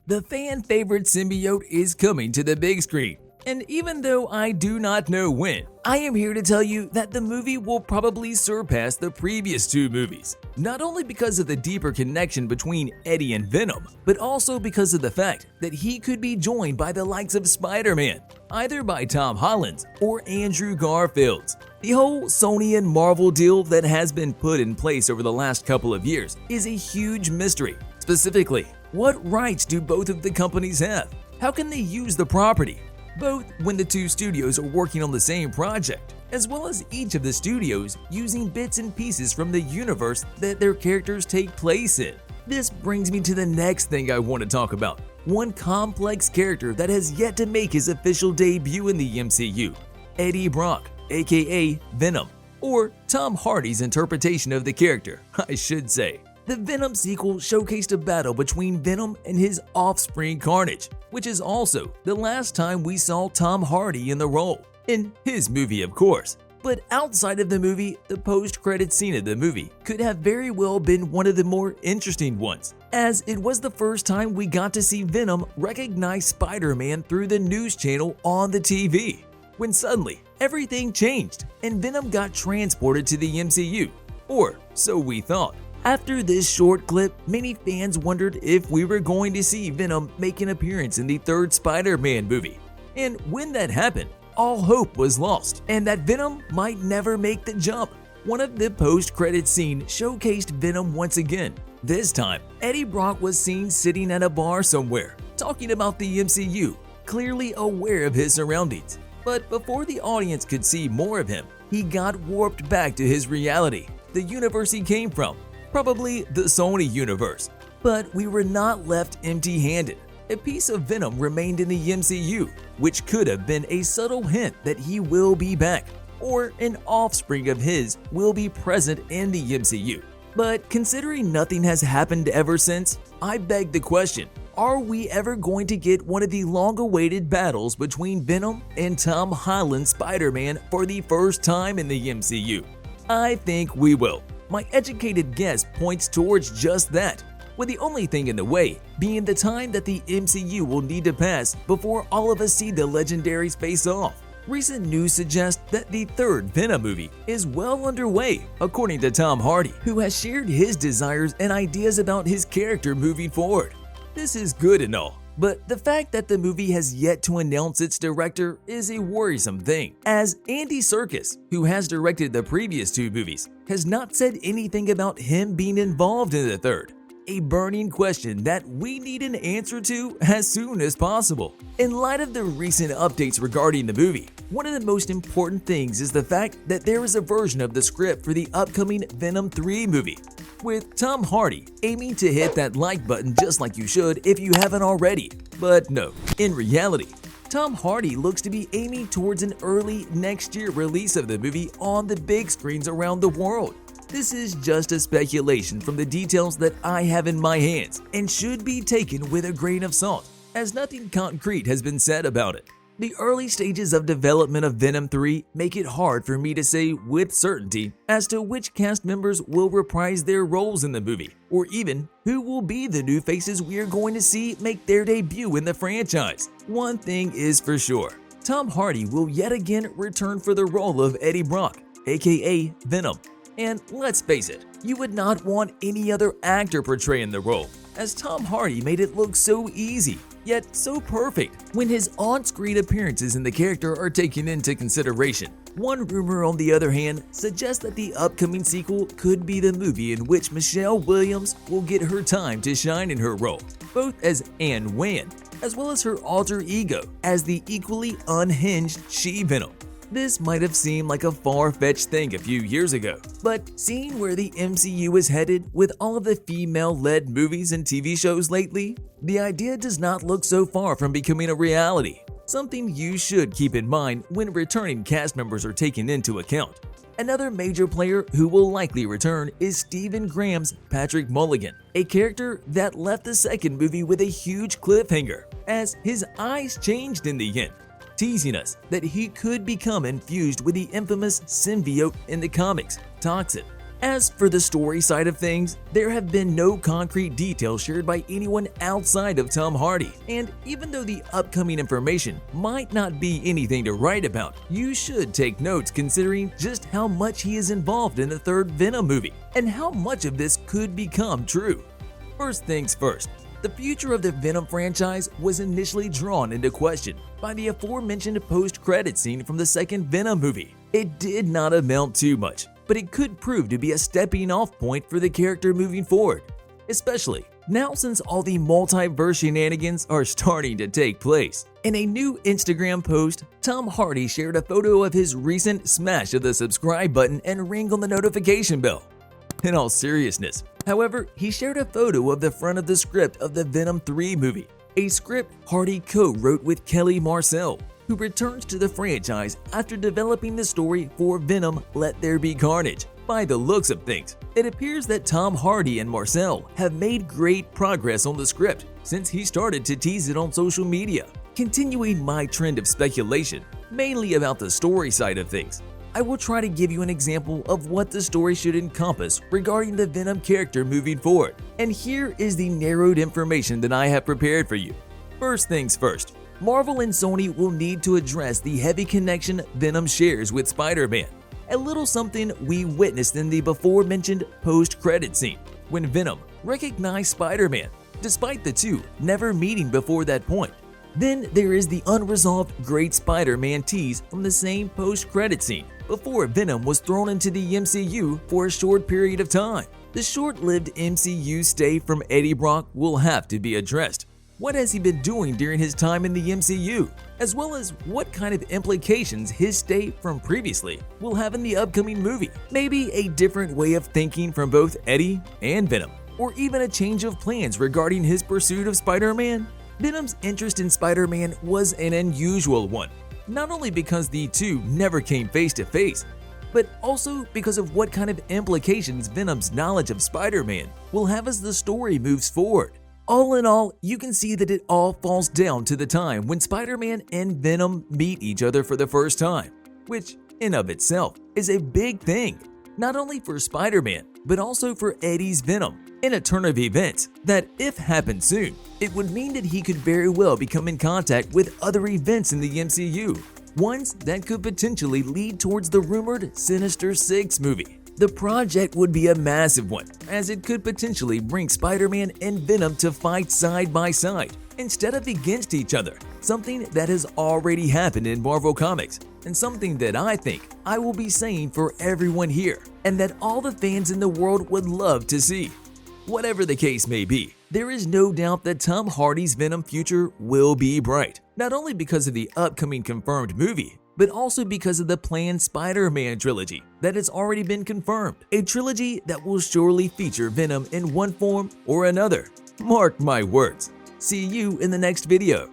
The fan-favorite symbiote is coming to the big screen. And even though I do not know when, I am here to tell you that the movie will probably surpass the previous two movies. Not only because of the deeper connection between Eddie and Venom, but also because of the fact that he could be joined by the likes of Spider-Man, either by Tom Holland or Andrew Garfield. The whole Sony and Marvel deal that has been put in place over the last couple of years is a huge mystery. Specifically, what rights do both of the companies have? How can they use the property? Both when the two studios are working on the same project, as well as each of the studios using bits and pieces from the universe that their characters take place in. This brings me to the next thing I want to talk about, one complex character that has yet to make his official debut in the MCU, Eddie Brock, aka Venom, or Tom Hardy's interpretation of the character, I should say. The Venom sequel showcased a battle between Venom and his offspring Carnage, which is also the last time we saw Tom Hardy in the role, in his movie of course. But outside of the movie, the post-credit scene of the movie could have very well been one of the more interesting ones, as it was the first time we got to see Venom recognize Spider-Man through the news channel on the TV, when suddenly everything changed and Venom got transported to the MCU, or so we thought. After this short clip, many fans wondered if we were going to see Venom make an appearance in the third Spider-Man movie. And when that happened, all hope was lost, and that Venom might never make the jump. One of the post-credit scenes showcased Venom once again. This time, Eddie Brock was seen sitting at a bar somewhere, talking about the MCU, clearly aware of his surroundings. But before the audience could see more of him, he got warped back to his reality, the universe he came from. Probably the Sony universe. But we were not left empty-handed. A piece of Venom remained in the MCU, which could have been a subtle hint that he will be back, or an offspring of his will be present in the MCU. But considering nothing has happened ever since, I beg the question, are we ever going to get one of the long-awaited battles between Venom and Tom Holland's Spider-Man for the first time in the MCU? I think we will. My educated guess points towards just that, with the only thing in the way being the time that the MCU will need to pass before all of us see the legendaries face off. Recent news suggests that the third Venom movie is well underway, according to Tom Hardy, who has shared his desires and ideas about his character moving forward. This is good and all, but the fact that the movie has yet to announce its director is a worrisome thing, as Andy Serkis, who has directed the previous two movies, has not said anything about him being involved in the third. A burning question that we need an answer to as soon as possible. In light of the recent updates regarding the movie, one of the most important things is the fact that there is a version of the script for the upcoming Venom 3 movie, with Tom Hardy aiming to hit that like button just like you should if you haven't already. But no, in reality, Tom Hardy looks to be aiming towards an early next year release of the movie on the big screens around the world. This is just a speculation from the details that I have in my hands and should be taken with a grain of salt, as nothing concrete has been said about it. The early stages of development of Venom 3 make it hard for me to say with certainty as to which cast members will reprise their roles in the movie, or even who will be the new faces we are going to see make their debut in the franchise. One thing is for sure, Tom Hardy will yet again return for the role of Eddie Brock, aka Venom. And let's face it, you would not want any other actor portraying the role, as Tom Hardy made it look so easy, yet so perfect when his on-screen appearances in the character are taken into consideration. One rumor, on the other hand, suggests that the upcoming sequel could be the movie in which Michelle Williams will get her time to shine in her role, both as Anne Wan, as well as her alter ego as the equally unhinged She-Venom. This might have seemed like a far-fetched thing a few years ago, but seeing where the MCU is headed with all of the female-led movies and TV shows lately, the idea does not look so far from becoming a reality, something you should keep in mind when returning cast members are taken into account. Another major player who will likely return is Stephen Graham's Patrick Mulligan, a character that left the second movie with a huge cliffhanger, as his eyes changed in the end, teasing us that he could become infused with the infamous symbiote in the comics, Toxin. As for the story side of things, there have been no concrete details shared by anyone outside of Tom Hardy, and even though the upcoming information might not be anything to write about, you should take notes considering just how much he is involved in the third Venom movie, and how much of this could become true. First things first, the future of the Venom franchise was initially drawn into question by the aforementioned post-credit scene from the second Venom movie. It did not amount to much, but it could prove to be a stepping-off point for the character moving forward, especially now since all the multiverse shenanigans are starting to take place. In a new Instagram post, Tom Hardy shared a photo of his recent smash of the subscribe button and ring on the notification bell. In all seriousness, however, he shared a photo of the front of the script of the Venom 3 movie, a script Hardy co-wrote with Kelly Marcel, who returns to the franchise after developing the story for Venom There Be Carnage. By the looks of things, it appears that Tom Hardy and Marcel have made great progress on the script since he started to tease it on social media. Continuing my trend of speculation, mainly about the story side of things, I will try to give you an example of what the story should encompass regarding the Venom character moving forward. And here is the narrowed information that I have prepared for you. First things first, Marvel and Sony will need to address the heavy connection Venom shares with Spider-Man, a little something we witnessed in the before-mentioned post-credit scene, when Venom recognized Spider-Man, despite the two never meeting before that point. Then there is the unresolved Great Spider-Man tease from the same post-credit scene, before Venom was thrown into the MCU for a short period of time. The short-lived MCU stay from Eddie Brock will have to be addressed. What has he been doing during his time in the MCU, as well as what kind of implications his stay from previously will have in the upcoming movie. Maybe a different way of thinking from both Eddie and Venom, or even a change of plans regarding his pursuit of Spider-Man. Venom's interest in Spider-Man was an unusual one, not only because the two never came face to face, but also because of what kind of implications Venom's knowledge of Spider-Man will have as the story moves forward. All in all, you can see that it all falls down to the time when Spider-Man and Venom meet each other for the first time, which in of itself is a big thing, not only for Spider-Man, but also for Eddie's Venom, in a turn of events that, if happened soon, it would mean that he could very well become in contact with other events in the MCU, ones that could potentially lead towards the rumored Sinister Six movie. The project would be a massive one, as it could potentially bring Spider-Man and Venom to fight side by side instead of against each other, something that has already happened in Marvel Comics, and something that I think I will be saying for everyone here, and that all the fans in the world would love to see. Whatever the case may be, there is no doubt that Tom Hardy's Venom future will be bright, not only because of the upcoming confirmed movie, but also because of the planned Spider-Man trilogy that has already been confirmed, a trilogy that will surely feature Venom in one form or another. Mark my words. See you in the next video.